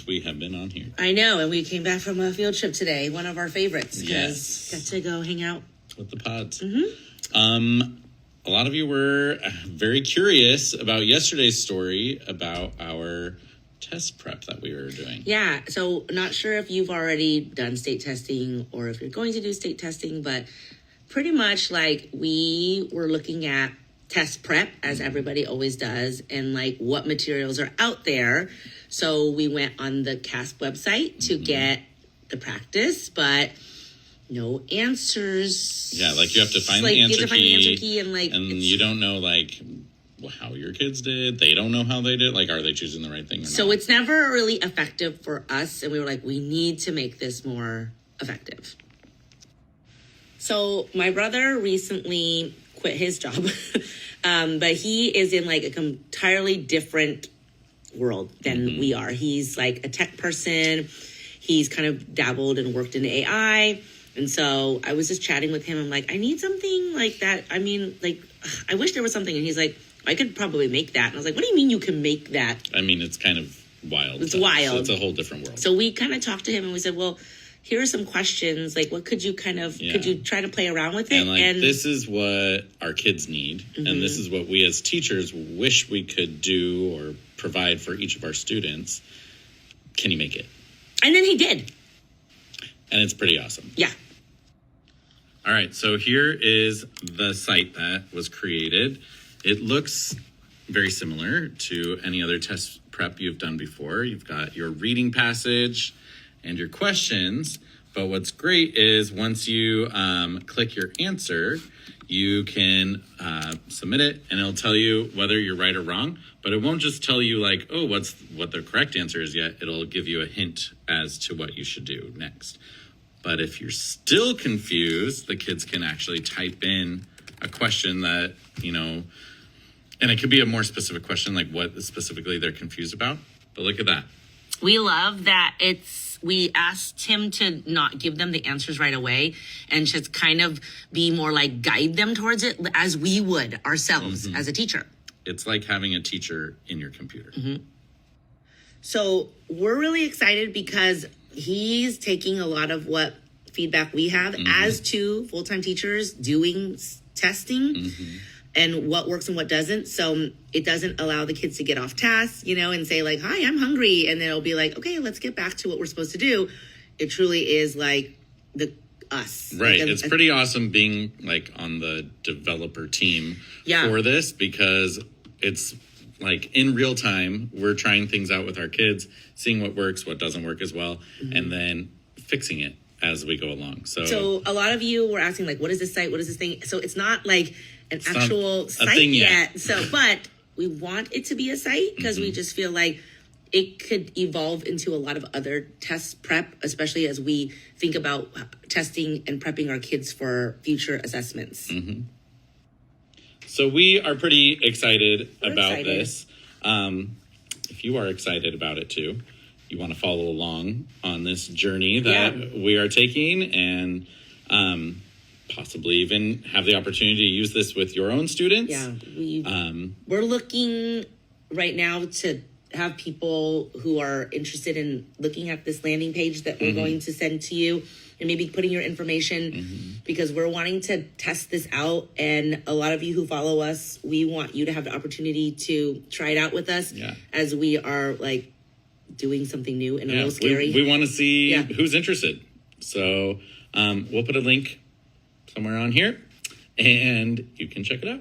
we have been on here. I know, and we came back from a field trip today, one of our favorites. Yes. Got to go hang out. With the pods. A lot of you were very curious about yesterday's story about our test prep that we were doing. Yeah, so not sure if you've already done state testing or if you're going to do state testing, but pretty much like we were looking at test prep, as everybody always does, and like what materials are out there. So we went on the CASP website to get the practice, but no answers. Yeah, like you have to find the answer key, and you don't know like how your kids did. They don't know how they did. Like, are they choosing the right thing or not? So it's never really effective for us, and we were like, we need to make this more effective. So my brother recently quit his job, but he is in like an entirely different world than we are. He's like a tech person. He's kind of dabbled and worked in AI. And so I was just chatting with him. I'm like, I need something like that. I mean, like, I wish there was something. And he's like, I could probably make that. And I was like, what do you mean you can make that? I mean, it's kind of wild. It's wild. It's a whole different world. So we kind of talked to him and we said, well, here are some questions. Like, what could you could you try to play around with it? And this is what our kids need. And this is what we as teachers wish we could do or provide for each of our students. Can you make it? And then he did. And it's pretty awesome. Yeah. All right, so here is the site that was created. It looks very similar to any other test prep you've done before. You've got your reading passage and your questions, but what's great is once you click your answer, you can submit it, and it'll tell you whether you're right or wrong, but it won't just tell you like, oh, what the correct answer is yet. It'll give you a hint as to what you should do next. But if you're still confused, the kids can actually type in a question that, and it could be a more specific question, like what specifically they're confused about. But look at that. We love that we asked him to not give them the answers right away and just kind of be more like guide them towards it as we would ourselves as a teacher. It's like having a teacher in your computer. So we're really excited because he's taking a lot of what feedback we have as two full-time teachers doing testing and what works and what doesn't. So it doesn't allow the kids to get off task, and say like, hi, I'm hungry. And then it'll be like, okay, let's get back to what we're supposed to do. It truly is like us. Right. Like it's pretty awesome being like on the developer team for this, because it's like in real time, we're trying things out with our kids, seeing what works, what doesn't work as well, and then fixing it as we go along. So a lot of you were asking like, what is this site? What is this thing? So it's not like an actual site yet. So, but we want it to be a site because we just feel like it could evolve into a lot of other test prep, especially as we think about testing and prepping our kids for future assessments. So we are pretty excited about this. If you are excited about it too, you want to follow along on this journey that we are taking, and possibly even have the opportunity to use this with your own students. Yeah, we're looking right now to have people who are interested in looking at this landing page that we're going to send to you and maybe putting your information because we're wanting to test this out. And a lot of you who follow us, we want you to have the opportunity to try it out with us as we are like doing something new and a little scary. We want to see who's interested. So we'll put a link somewhere on here and you can check it out.